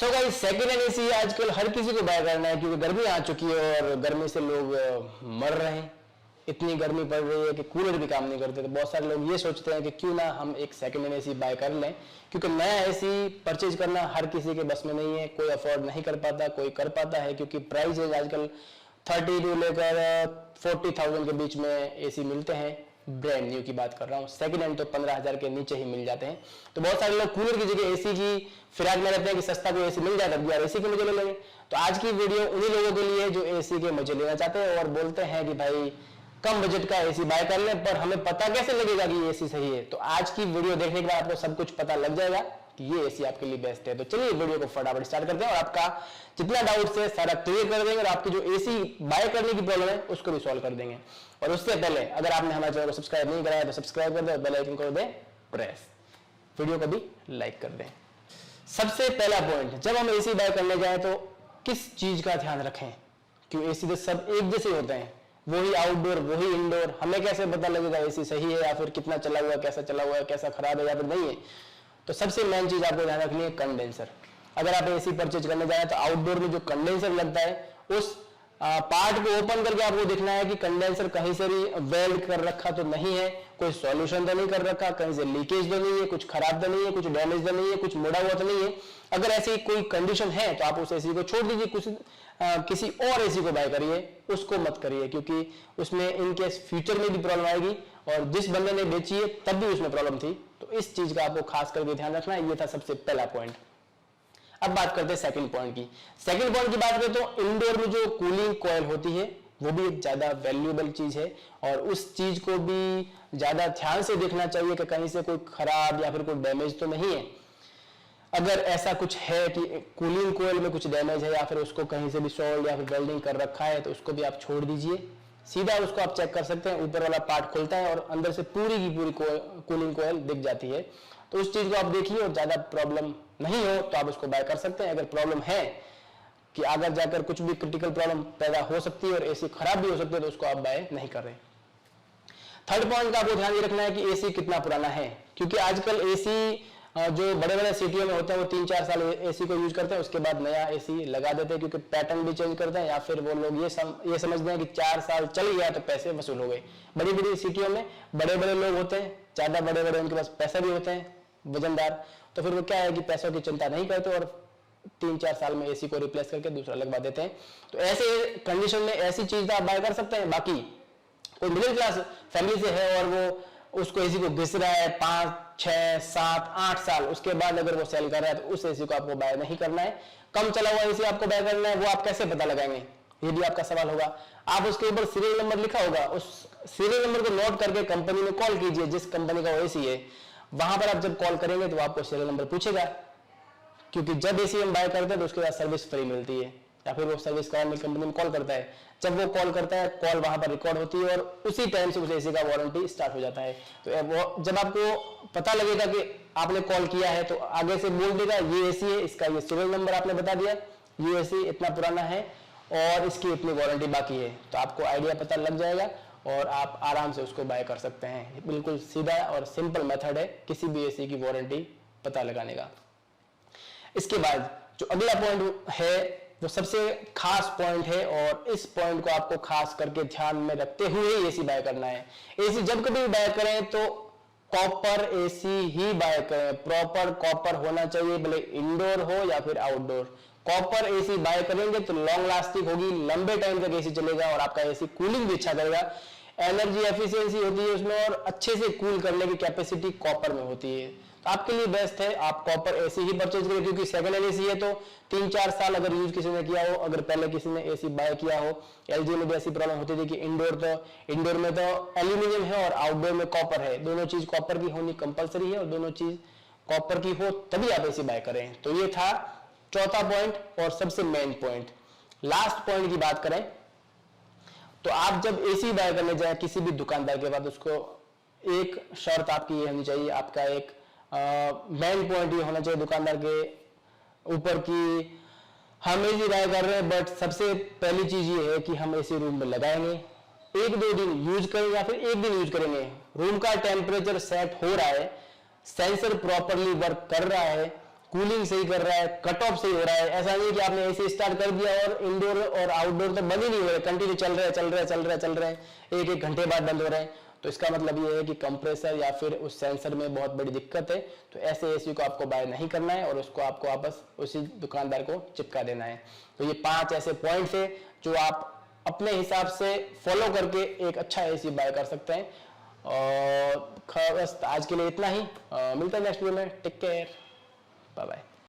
So guys second hand AC आजकल हर किसी को बाय करना है क्योंकि गर्मी आ चुकी है और गर्मी से लोग मर रहे हैं। इतनी गर्मी पड़ रही है कि कूलर भी काम नहीं करते। तो बहुत सारे लोग ये सोचते हैं कि क्यों ना हम एक सेकंड हैंड एसी बाय कर लें, क्योंकि नया एसी परचेज करना हर किसी के बस में नहीं है। कोई अफोर्ड नहीं कर पाता, कोई कर पाता है क्योंकि प्राइस आजकल 30 टू लेकर 40,000 के बीच में एसी मिलते हैं। ब्रांड न्यू की बात कर रहा हूँ, सेकंड हैंड तो 15,000 के नीचे ही मिल जाते हैं। तो बहुत सारे लोग कूलर की जगह एसी की फिराक में रहते हैं कि सस्ता कोई एसी मिल जाए तब यार एसी के मजे ले लेंगे। तो आज की वीडियो उन्हीं लोगों के लिए जो एसी के मजे लेना चाहते हैं और बोलते हैं कि भाई कम बजट का एसी बाय कर लें, पर हमें पता कैसे लगेगा कि ये एसी सही है। तो आज की वीडियो देखने के बाद आपको सब कुछ पता लग जाएगा कि ये एसी आपके लिए बेस्ट है। तो चलिए वीडियो को फटाफट स्टार्ट करते हैं और आपका जितना डाउट है सारा क्लियर कर देंगे और आपकी जो एसी बाय करने की प्रॉब्लम है उसको भी सॉल्व कर देंगे। और उससे पहले अगर आपने हमारे चैनल को सब्सक्राइब नहीं कराया तो सब्सक्राइब कर दे और बेल आइकन कर दे प्रेस, वीडियो को भी लाइक कर दें। सबसे पहला पॉइंट, जब हम एसी बाय करने जाए तो किस चीज का ध्यान रखें, क्यों एसी तो सब एक जैसे होते हैं, वही आउटडोर वही इंडोर। हमें कैसे पता लगेगा एसी सही है या फिर कितना चला हुआ है, कैसा चला हुआ है, कैसा खराब है या फिर नहीं है। तो सबसे मेन चीज आपको ध्यान रखनी है कंडेंसर। अगर आप एसी परचेज करने जा रहे हैं तो आउटडोर में जो कंडेंसर लगता है उस पार्ट को ओपन करके आपको देखना है कि कंडेंसर कहीं से भी वेल्ड कर रखा तो नहीं है, कोई सॉल्यूशन तो नहीं कर रखा, कहीं से लीकेज तो नहीं है, कुछ खराब तो नहीं है, कुछ डैमेज तो नहीं है, कुछ मुड़ा हुआ तो नहीं है। अगर ऐसी कोई कंडीशन है तो आप उस एसी को छोड़ दीजिए, किसी और एसी को बाय करिए, उसको मत करिए, क्योंकि उसमें इनकेस फ्यूचर में भी प्रॉब्लम आएगी और जिस बंदे ने बेची है तब भी उसमें प्रॉब्लम थी। तो इस चीज का आपको खास करके ध्यान रखना है। ये था सबसे पहला पॉइंट। अब बात करते हैं सेकंड पॉइंट की। सेकंड पॉइंट की बात करें तो इंडोर में जो कूलिंग कॉइल होती है वो भी एक ज्यादा वैल्यूएबल चीज है और उस चीज को भी ज्यादा ध्यान से देखना चाहिए कि कहीं से कोई खराब या फिर कोई डैमेज तो नहीं है। अगर ऐसा कुछ है कि कूलिंग कॉइल में कुछ डैमेज है या फिर उसको कहीं से भी सोल्ड या फिर वेल्डिंग कर रखा है तो उसको भी आप छोड़ दीजिए। सीधा उसको आप चेक कर सकते हैं, ऊपर वाला पार्ट खुलता है और अंदर से पूरी की पूरी कूलिंग कॉइल दिख जाती है। तो उस चीज को आप देखिए और ज्यादा प्रॉब्लम नहीं हो तो आप उसको बाय कर सकते हैं। अगर प्रॉब्लम है कि अगर जाकर कुछ भी क्रिटिकल प्रॉब्लम पैदा हो सकती है और एसी खराब भी हो सकती है तो उसको आप बाय नहीं कर रहे। थर्ड पॉइंट का आपको ध्यान ये रखना है कि एसी कितना पुराना है, क्योंकि आजकल एसी जो बड़े बड़े सिटियों में होते हैं वो 3-4 साल एसी को यूज करते हैं, उसके बाद नया एसी लगा देते हैं, क्योंकि पैटर्न भी चेंज करते हैं या फिर वो लोग ये समझते हैं कि 4 साल चल गया तो पैसे वसूल हो गए। बड़ी बड़ी सिटियों में बड़े बड़े लोग होते हैं, ज्यादा बड़े बड़े उनके पास पैसा भी होते हैं वजनदार, तो फिर वो क्या है कि पैसों की चिंता नहीं करते और 3-4 साल में एसी को रिप्लेस करके दूसरा लगवा देते हैं। तो ऐसे कंडीशन में ऐसी चीज आप बाय कर सकते हैं। बाकी कोई मिडिल क्लास फैमिली से है और वो उसको एसी को घिस रहा है 5, 6, 7, 8 साल, उसके बाद अगर वो सेल कर रहा है तो उस एसी को आपको बाय नहीं करना है। कम चला हुआ एसी आपको बाय करना है, वो आप कैसे पता लगाएंगे, ये भी आपका सवाल होगा। आप उसके ऊपर सीरियल नंबर लिखा होगा, उस सीरियल नंबर को नोट करके कंपनी में कॉल कीजिए, जिस कंपनी का वो एसी है वहां पर आप जब कॉल करेंगे तो आपको सीरियल नंबर पूछेगा, क्योंकि जब एसी हम बाय करते हैं तो उसके बाद सर्विस फ्री मिलती है या फिर वो सर्विस कराने कंपनी में कॉल करता है। जब वो कॉल करता है कॉल वहां पर रिकॉर्ड होती है और उसी टाइम से उस एसी का वारंटी स्टार्ट हो जाता है। तो वो जब आपको पता लगेगा कि आपने कॉल किया है तो आगे से बोल देगा ये एसी है, इसका ये सीरियल नंबर आपने बता दिया, ये एसी इतना पुराना है और इसकी इतनी वारंटी बाकी है, तो आपको आइडिया पता लग जाएगा और आप आराम से उसको बाय कर सकते हैं। बिल्कुल सीधा और सिंपल मेथड है किसी भी एसी की वारंटी पता लगाने का। इसके बाद जो अगला पॉइंट है वो सबसे खास पॉइंट है और इस पॉइंट को आपको खास करके ध्यान में रखते हुए एसी बाय करना है। एसी जब कभी बाय करें तो कॉपर एसी ही बाय करें, प्रॉपर कॉपर होना चाहिए, भले इंडोर हो या फिर आउटडोर। कॉपर एसी बाय करेंगे तो लॉन्ग लास्टिंग होगी, लंबे टाइम तक एसी चलेगा और आपका एसी कूलिंग भी अच्छा करेगा। एनर्जी एफिशिएंसी होती है उसमें और अच्छे से कूल करने की कैपेसिटी कॉपर में होती है। तो आपके लिए बेस्ट है आप कॉपर एसी ही परचेज करें, क्योंकि सेकंड हैंड एसी है तो 3-4 साल अगर यूज किसी ने किया हो, अगर पहले किसी ने एसी बाय किया हो। एलजी में भी ऐसी प्रॉब्लम होती थी कि इंडोर में तो एल्यूमिनियम है और आउटडोर में कॉपर है, दोनों चीज कॉपर की होनी कंपलसरी है और दोनों चीज कॉपर की हो तभी आप एसी बाय करें। तो ये था चौथा पॉइंट और सबसे मेन पॉइंट। लास्ट पॉइंट की बात करें तो आप जब एसी बाय करने जाए किसी भी दुकानदार के बाद, उसको एक शर्त आपकी ये होनी चाहिए, आपका एक मेन पॉइंट ये होना चाहिए दुकानदार के ऊपर कि हम एसी बाय कर रहे हैं, बट सबसे पहली चीज ये है कि हम एसी रूम में लगाएंगे, 1-2 दिन यूज करेंगे या फिर 1 दिन यूज करेंगे, रूम का टेम्परेचर सेट हो रहा है, सेंसर प्रॉपरली वर्क कर रहा है, कूलिंग सही कर रहा है, कट ऑफ सही हो रहा है। ऐसा नहीं कि आपने एसी स्टार्ट कर दिया और इंडोर और आउटडोर तो बंद ही नहीं हो रहे, कंटिन्यू चल रहे हैं, एक एक घंटे बाद बंद हो रहे हैं। तो इसका मतलब ये है कि कंप्रेसर या फिर उस सेंसर में बहुत बड़ी दिक्कत है। तो ऐसे एसी को आपको बाय नहीं करना है और उसको आपको वापस उसी दुकानदार को चिपका देना है। तो ये 5 ऐसे पॉइंट्स है जो आप अपने हिसाब से फॉलो करके एक अच्छा एसी बाय कर सकते हैं। और बस आज के लिए इतना ही, मिलते हैं नेक्स्ट वीडियो में। Take care, bye bye.